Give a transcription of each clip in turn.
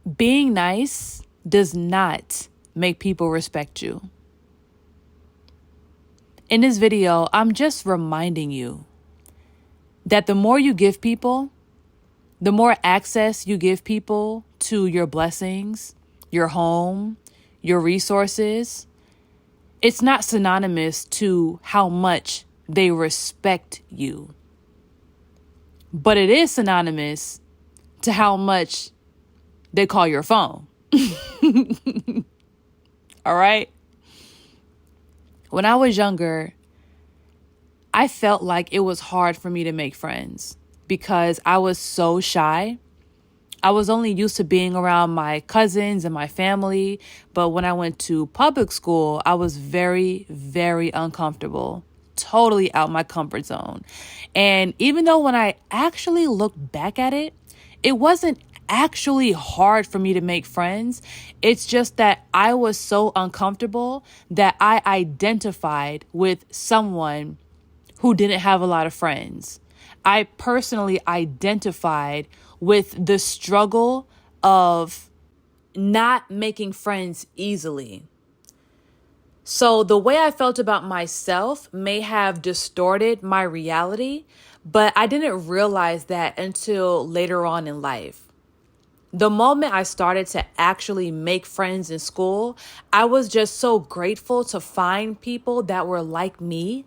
Being nice does not make people respect you. In this video, I'm just reminding you that the more you give people, the more access you give people to your blessings, your home, your resources, it's not synonymous to how much they respect you. But it is synonymous to how much they call your phone. All right? When I was younger, I felt like it was hard for me to make friends because I was so shy. I was only used to being around my cousins and my family, but when I went to public school, I was very, very uncomfortable, totally out my comfort zone. And even though when I actually look back at it, it wasn't actually hard for me to make friends. It's just that I was so uncomfortable that I identified with someone who didn't have a lot of friends. I personally identified with the struggle of not making friends easily. So the way I felt about myself may have distorted my reality, but I didn't realize that until later on in life. The moment I started to actually make friends in school, I was just so grateful to find people that were like me,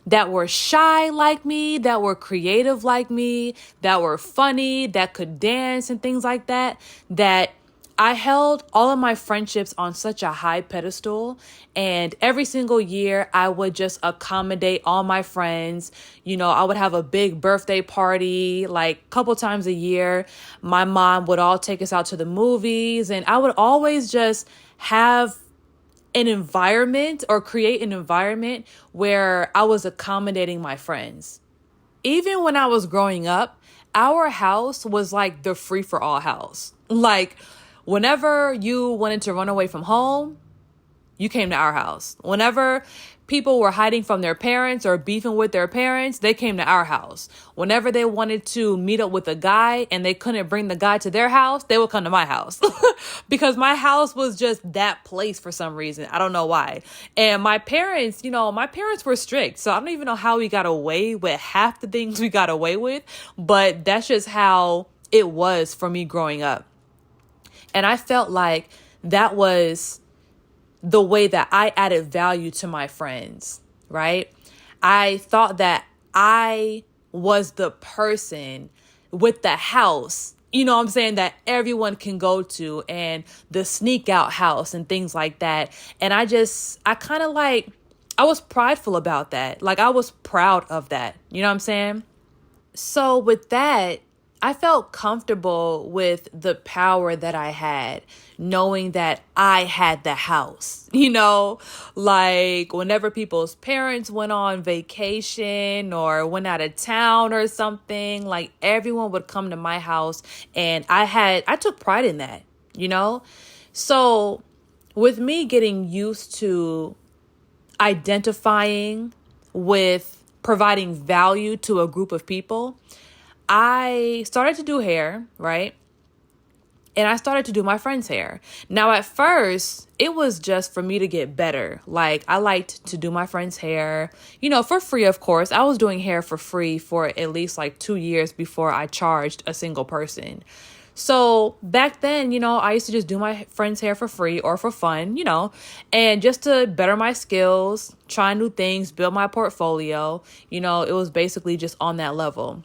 that were shy like me, that were creative like me, that were funny, that could dance and things like that, that I held all of my friendships on such a high pedestal. And every single year I would just accommodate all my friends. You know, I would have a big birthday party, like a couple times a year. My mom would all take us out to the movies, and I would always just have an environment or create an environment where I was accommodating my friends. Even when I was growing up, our house was like the free for all house. Like, whenever you wanted to run away from home, you came to our house. Whenever people were hiding from their parents or beefing with their parents, they came to our house. Whenever they wanted to meet up with a guy and they couldn't bring the guy to their house, they would come to my house. Because my house was just that place for some reason. I don't know why. And my parents, my parents were strict. So I don't even know how we got away with half the things we got away with. But that's just how it was for me growing up. And I felt like that was the way that I added value to my friends, right? I thought that I was the person with the house, that everyone can go to, and the sneak out house and things like that. And I was prideful about that. Like, I was proud of that. You know what I'm saying? So with that, I felt comfortable with the power that I had, knowing that I had the house, like whenever people's parents went on vacation or went out of town or something, like everyone would come to my house, and I took pride in that, So with me getting used to identifying with providing value to a group of people, I started to do hair, right? And I started to do my friend's hair. Now, at first, it was just for me to get better. Like, I liked to do my friend's hair, for free, of course. I was doing hair for free for at least like 2 years before I charged a single person. So back then, I used to just do my friend's hair for free or for fun, and just to better my skills, try new things, build my portfolio. It was basically just on that level.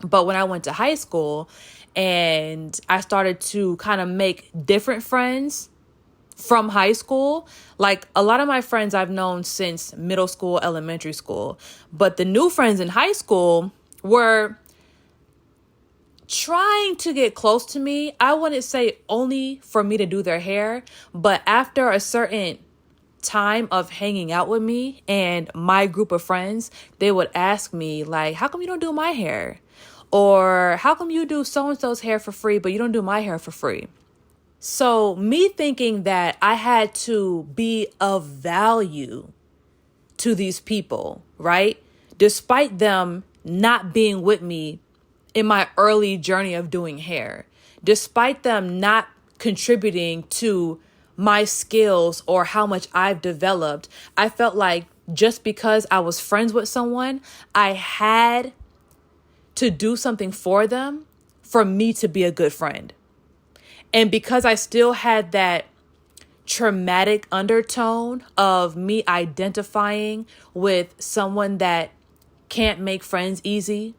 But when I went to high school and I started to kind of make different friends from high school, like a lot of my friends I've known since middle school, elementary school, but the new friends in high school were trying to get close to me. I wouldn't say only for me to do their hair, but after a certain time of hanging out with me and my group of friends, they would ask me like, how come you don't do my hair? Or how come you do so-and-so's hair for free, but you don't do my hair for free? So me thinking that I had to be of value to these people, right? Despite them not being with me in my early journey of doing hair. despite them not contributing to my skills or how much I've developed, I felt like just because I was friends with someone, I had to do something for them for me to be a good friend. And because I still had that traumatic undertone of me identifying with someone that can't make friends easy,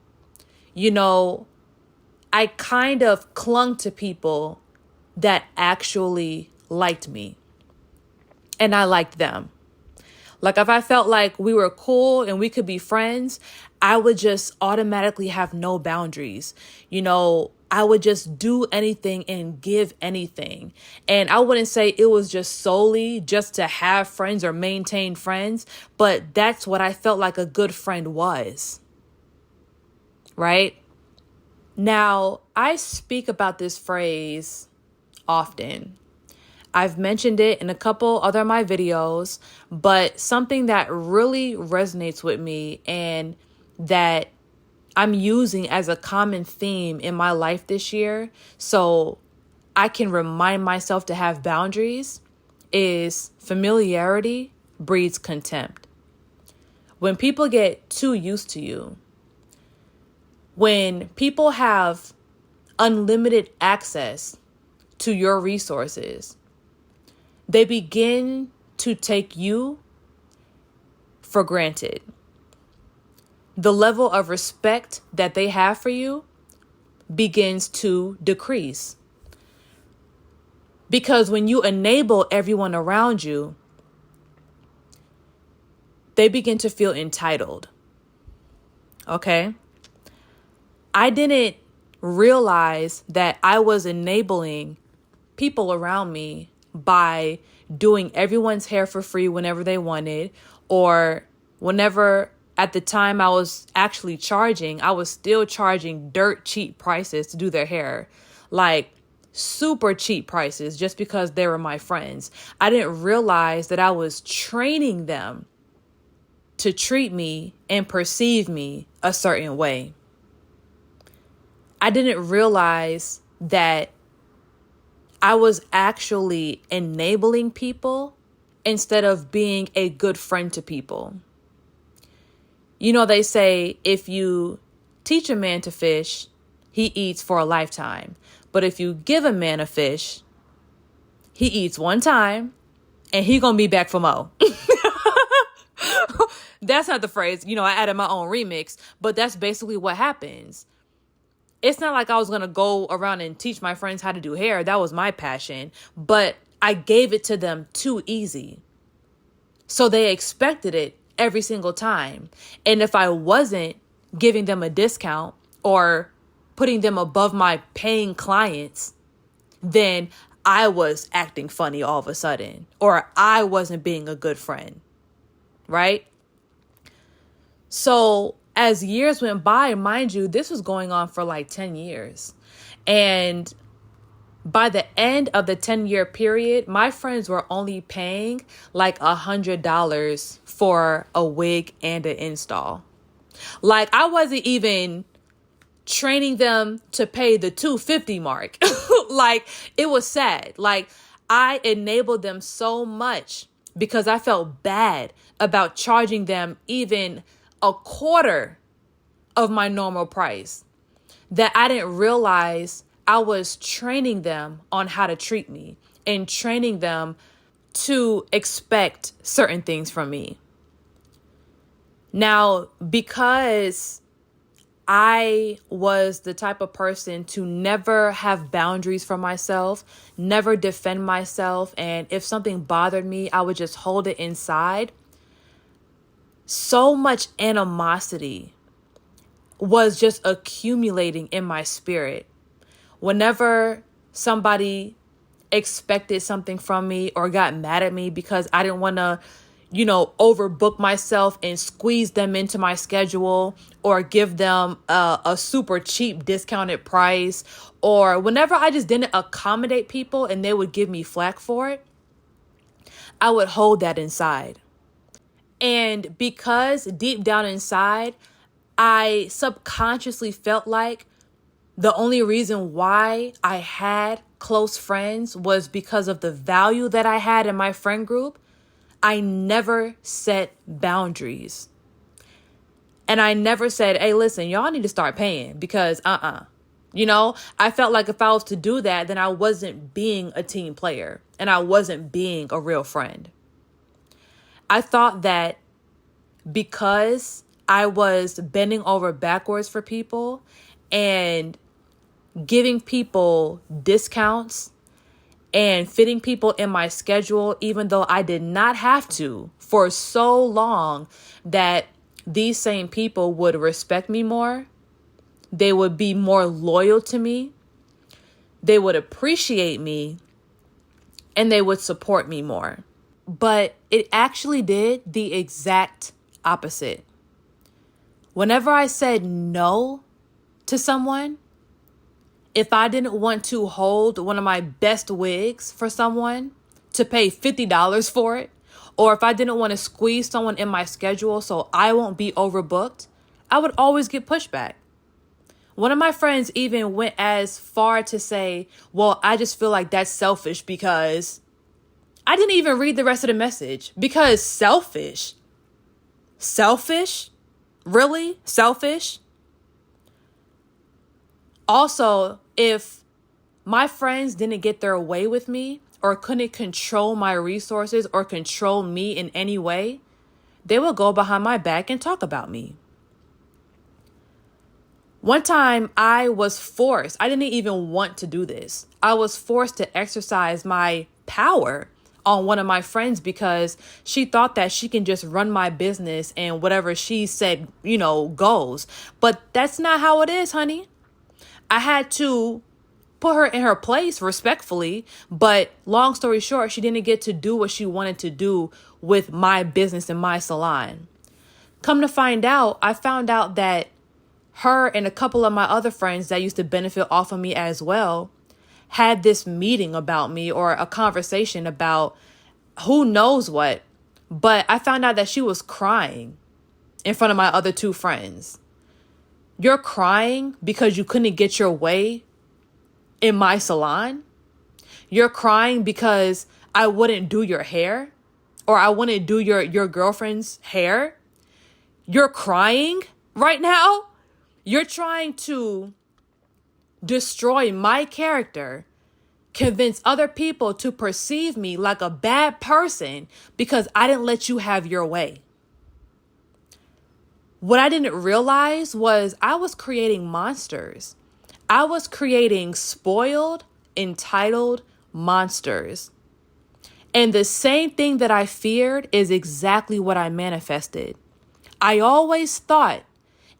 I kind of clung to people that actually liked me and I liked them. Like if I felt like we were cool and we could be friends, I would just automatically have no boundaries. I would just do anything and give anything. And I wouldn't say it was just solely just to have friends or maintain friends, but that's what I felt like a good friend was. Right? Now, I speak about this phrase often. I've mentioned it in a couple other of my videos, but something that really resonates with me and that I'm using as a common theme in my life this year, so I can remind myself to have boundaries, is familiarity breeds contempt. When people get too used to you, when people have unlimited access to your resources, they begin to take you for granted. The level of respect that they have for you begins to decrease. Because when you enable everyone around you, they begin to feel entitled. Okay? I didn't realize that I was enabling people around me by doing everyone's hair for free whenever they wanted, or whenever at the time I was actually charging, I was still charging dirt cheap prices to do their hair, like super cheap prices just because they were my friends. I didn't realize that I was training them to treat me and perceive me a certain way. I didn't realize that I was actually enabling people instead of being a good friend to people. They say if you teach a man to fish, he eats for a lifetime. But if you give a man a fish, he eats one time and he gonna be back for more. That's not the phrase. I added my own remix, but that's basically what happens. It's not like I was going to go around and teach my friends how to do hair. That was my passion. But I gave it to them too easy. So they expected it every single time. And if I wasn't giving them a discount or putting them above my paying clients, then I was acting funny all of a sudden. Or I wasn't being a good friend. Right? So as years went by, mind you, this was going on for like 10 years. And by the end of the 10-year period, my friends were only paying like $100 for a wig and an install. Like I wasn't even training them to pay the $250 mark. Like it was sad. Like I enabled them so much because I felt bad about charging them even a quarter of my normal price, that I didn't realize I was training them on how to treat me and training them to expect certain things from me. Now, because I was the type of person to never have boundaries for myself, never defend myself, and if something bothered me, I would just hold it inside. So much animosity was just accumulating in my spirit. Whenever somebody expected something from me or got mad at me because I didn't want to, overbook myself and squeeze them into my schedule or give them a super cheap discounted price, or whenever I just didn't accommodate people and they would give me flack for it, I would hold that inside. And because deep down inside, I subconsciously felt like The only reason why I had close friends was because of the value that I had in my friend group. I never set boundaries. And I never said, hey, listen, y'all need to start paying because I felt like if I was to do that, then I wasn't being a team player and I wasn't being a real friend. I thought that because I was bending over backwards for people and giving people discounts and fitting people in my schedule, even though I did not have to for so long, that these same people would respect me more. They would be more loyal to me. They would appreciate me and they would support me more. But it actually did the exact opposite. Whenever I said no to someone, if I didn't want to hold one of my best wigs for someone to pay $50 for it, or if I didn't want to squeeze someone in my schedule so I won't be overbooked, I would always get pushback. One of my friends even went as far to say, well, I just feel like that's selfish because I didn't even read the rest of the message. Because selfish? Selfish? Really? Selfish? Also, if my friends didn't get their way with me or couldn't control my resources or control me in any way, they would go behind my back and talk about me. One time I was forced, I didn't even want to do this. I was forced to exercise my power on one of my friends because she thought that she can just run my business and whatever she said, goes. But that's not how it is, honey. I had to put her in her place respectfully, but long story short, she didn't get to do what she wanted to do with my business and my salon. Come to find out, I found out that her and a couple of my other friends that used to benefit off of me as well had this meeting about me or a conversation about who knows what. But I found out that she was crying in front of my other two friends. You're crying because you couldn't get your way in my salon? You're crying because I wouldn't do your hair or I wouldn't do your girlfriend's hair? You're crying right now? You're trying to destroy my character, convince other people to perceive me like a bad person because I didn't let you have your way. What I didn't realize was I was creating monsters. I was creating spoiled, entitled monsters. And the same thing that I feared is exactly what I manifested. I always thought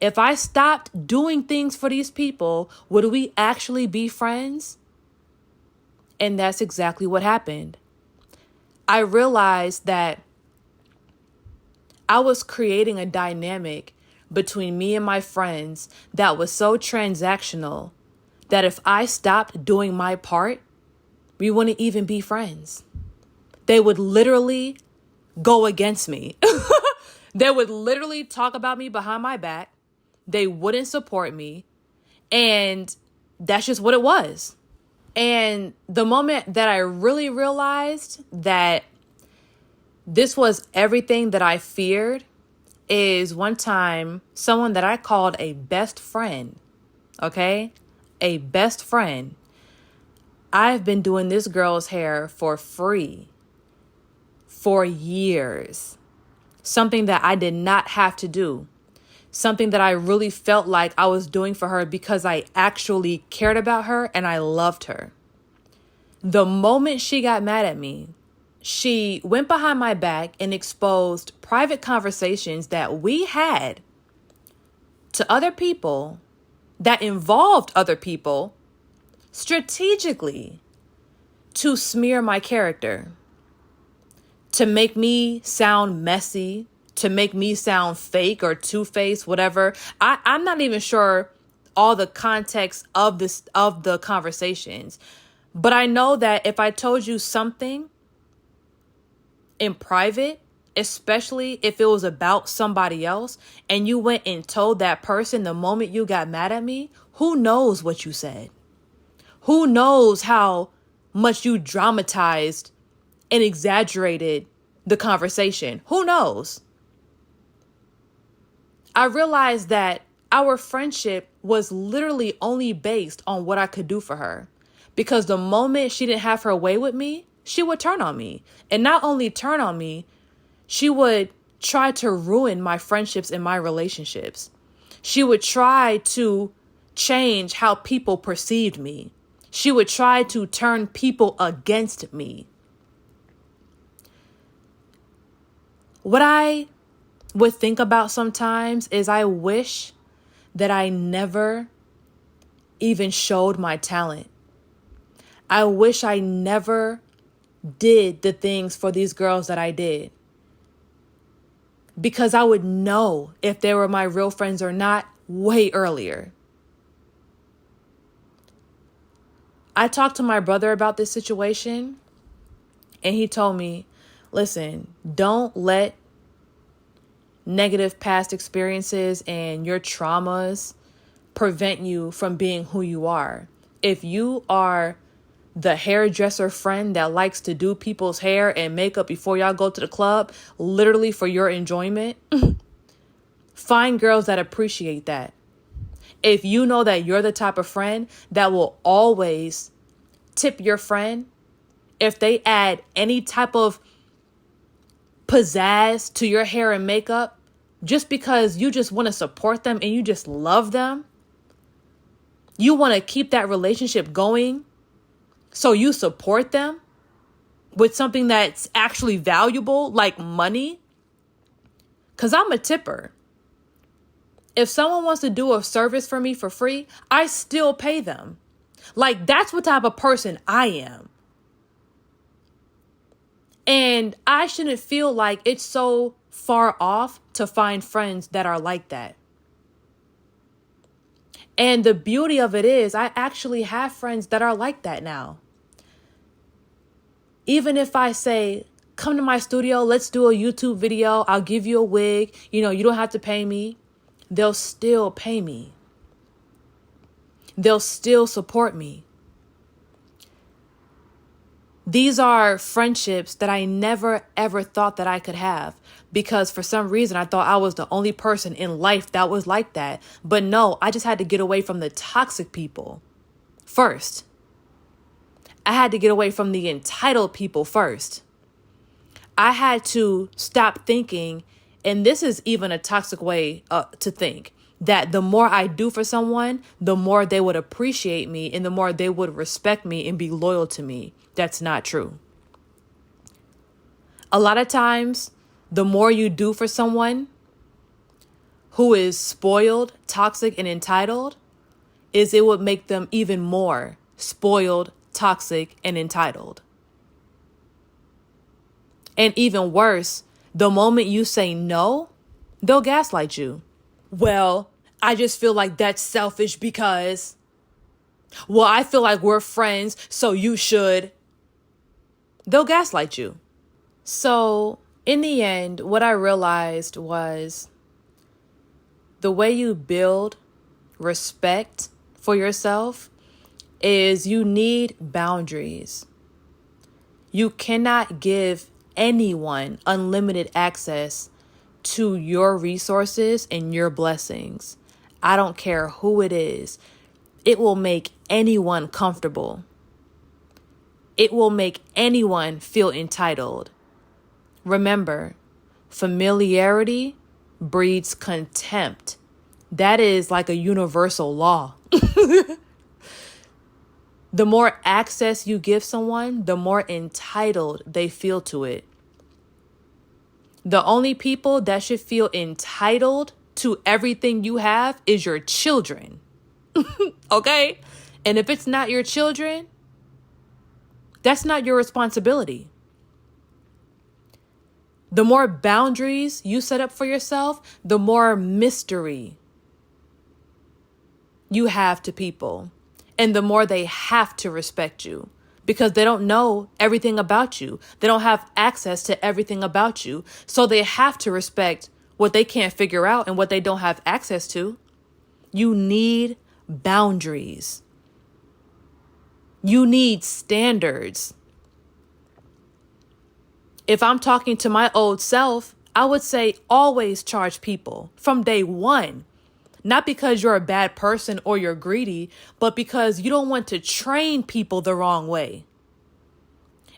if I stopped doing things for these people, would we actually be friends? And that's exactly what happened. I realized that I was creating a dynamic between me and my friends that was so transactional that if I stopped doing my part, we wouldn't even be friends. They would literally go against me. They would literally talk about me behind my back. They wouldn't support me. And that's just what it was. And the moment that I really realized that this was everything that I feared is one time someone that I called a best friend, okay? A best friend. I've been doing this girl's hair for free for years. Something that I did not have to do. Something that I really felt like I was doing for her because I actually cared about her and I loved her. The moment she got mad at me, she went behind my back and exposed private conversations that we had to other people that involved other people strategically to smear my character, to make me sound messy, to make me sound fake or two-faced, whatever. I'm not even sure all the context of the conversations. But I know that if I told you something in private, especially if it was about somebody else, and you went and told that person the moment you got mad at me, who knows what you said? Who knows how much you dramatized and exaggerated the conversation? Who knows? I realized that our friendship was literally only based on what I could do for her. Because the moment she didn't have her way with me, she would turn on me. And not only turn on me, she would try to ruin my friendships and my relationships. She would try to change how people perceived me. She would try to turn people against me. What I would think about sometimes is I wish that I never even showed my talent. I wish I never did the things for these girls that I did. Because I would know if they were my real friends or not way earlier. I talked to my brother about this situation, and he told me, listen, don't let negative past experiences and your traumas prevent you from being who you are. If you are the hairdresser friend that likes to do people's hair and makeup before y'all go to the club, literally for your enjoyment, find girls that appreciate that. If you know that you're the type of friend that will always tip your friend, if they add any type of pizzazz to your hair and makeup, just because you just want to support them and you just love them, you want to keep that relationship going, so you support them with something that's actually valuable, like money. Because I'm a tipper. If someone wants to do a service for me for free, I still pay them. Like, that's what type of person I am. And I shouldn't feel like it's so far off to find friends that are like that. And the beauty of it is I actually have friends that are like that now. Even if I say, come to my studio, let's do a YouTube video, I'll give you a wig, you don't have to pay me, they'll still pay me. They'll still support me. These are friendships that I never, ever thought that I could have, because for some reason I thought I was the only person in life that was like that. But no, I just had to get away from the toxic people first. I had to get away from the entitled people first. I had to stop thinking, and this is even a toxic way to think, that the more I do for someone, the more they would appreciate me and the more they would respect me and be loyal to me. That's not true. A lot of times, the more you do for someone who is spoiled, toxic, and entitled, it would make them even more spoiled, toxic, and entitled. And even worse, the moment you say no, they'll gaslight you. Well, I just feel like that's selfish because, well, I feel like we're friends, so you should. They'll gaslight you. So in the end, what I realized was the way you build respect for yourself is you need boundaries. You cannot give anyone unlimited access to your resources and your blessings. I don't care who it is. It will make anyone comfortable. It will make anyone feel entitled. Remember, familiarity breeds contempt. That is like a universal law. The more access you give someone, the more entitled they feel to it. The only people that should feel entitled to everything you have is your children. Okay? And if it's not your children, that's not your responsibility. The more boundaries you set up for yourself, the more mystery you have to people. And the more they have to respect you, because they don't know everything about you. They don't have access to everything about you. So they have to respect what they can't figure out and what they don't have access to. You need boundaries. You need standards. If I'm talking to my old self, I would say always charge people from day one. Not because you're a bad person or you're greedy, but because you don't want to train people the wrong way.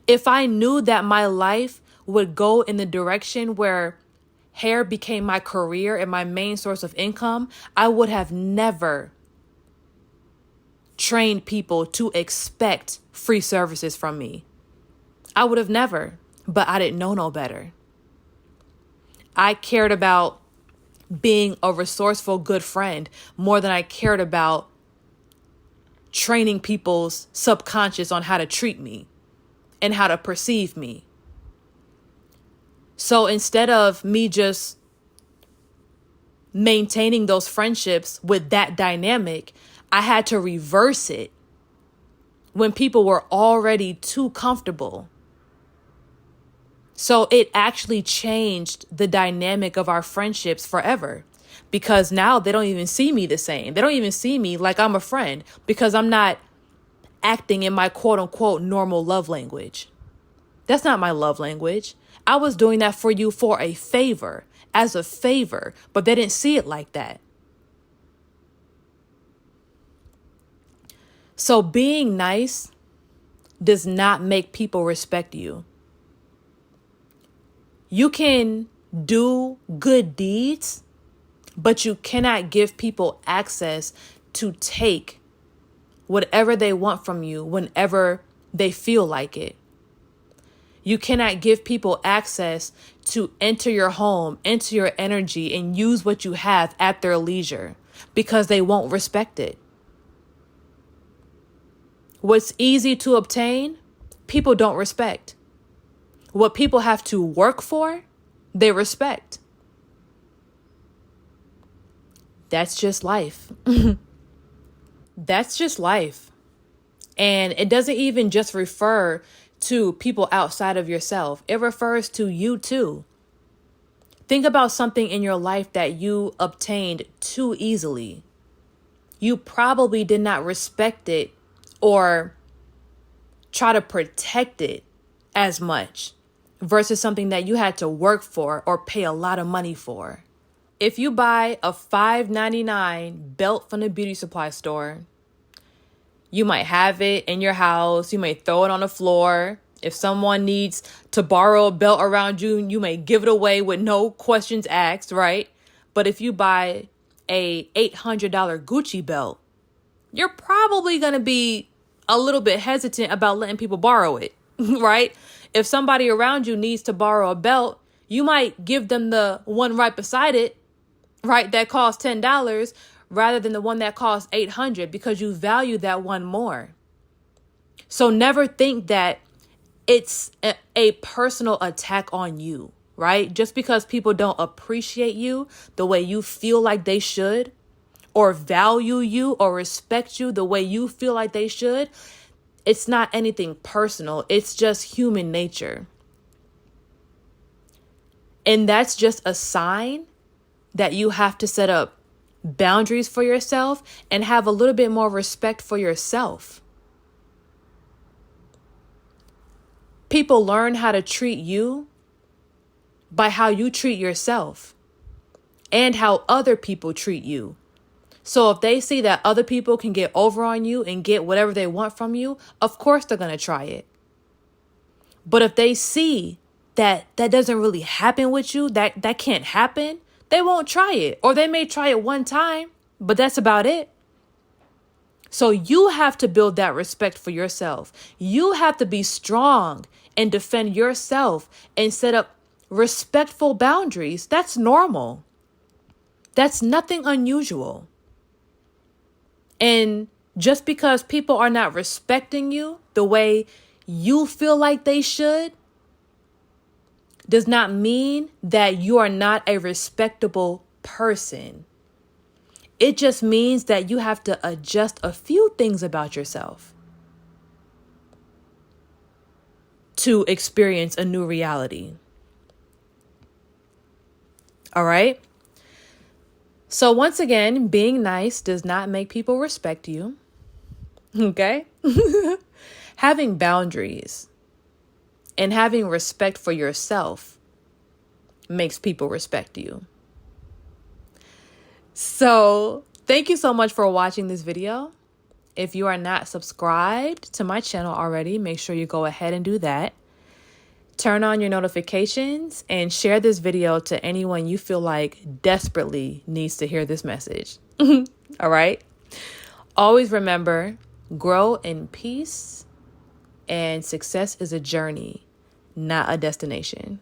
If I knew that my life would go in the direction where hair became my career and my main source of income, I would have never trained people to expect free services from me. I would have never, but I didn't know no better. I cared about being a resourceful, good friend more than I cared about training people's subconscious on how to treat me and how to perceive me. So instead of me just maintaining those friendships with that dynamic, I had to reverse it when people were already too comfortable. So it actually changed the dynamic of our friendships forever, because now they don't even see me the same. They don't even see me like I'm a friend because I'm not acting in my quote unquote normal love language. That's not my love language. I was doing that for you for a favor, as a favor, but they didn't see it like that. So being nice does not make people respect you. You can do good deeds, but you cannot give people access to take whatever they want from you whenever they feel like it. You cannot give people access to enter your home, enter your energy, and use what you have at their leisure because they won't respect it. What's easy to obtain, people don't respect. What people have to work for, they respect. That's just life. That's just life. And it doesn't even just refer to people outside of yourself. It refers to you too. Think about something in your life that you obtained too easily. You probably did not respect it or try to protect it as much versus something that you had to work for or pay a lot of money for. If you buy a $5.99 belt from the beauty supply store, you might have it in your house. You may throw it on the floor. If someone needs to borrow a belt around you, you may give it away with no questions asked, right? But if you buy a $800 Gucci belt, you're probably going to be a little bit hesitant about letting people borrow it, right? If somebody around you needs to borrow a belt, you might give them the one right beside it, right, that costs $10 rather than the one that costs $800 because you value that one more. So never think that it's a personal attack on you, right? Just because people don't appreciate you the way you feel like they should, or value you or respect you the way you feel like they should, it's not anything personal. It's just human nature. And that's just a sign that you have to set up boundaries for yourself and have a little bit more respect for yourself. People learn how to treat you by how you treat yourself and how other people treat you. So if they see that other people can get over on you and get whatever they want from you, of course they're going to try it. But if they see that that doesn't really happen with you, that can't happen, they won't try it. Or they may try it one time, but that's about it. So you have to build that respect for yourself. You have to be strong and defend yourself and set up respectful boundaries. That's normal. That's nothing unusual. And just because people are not respecting you the way you feel like they should, does not mean that you are not a respectable person. It just means that you have to adjust a few things about yourself to experience a new reality. All right? So once again, being nice does not make people respect you. Okay? Having boundaries and having respect for yourself makes people respect you. So thank you so much for watching this video. If you are not subscribed to my channel already, make sure you go ahead and do that. Turn on your notifications and share this video to anyone you feel like desperately needs to hear this message. All right? Always remember, grow in peace, and success is a journey, not a destination.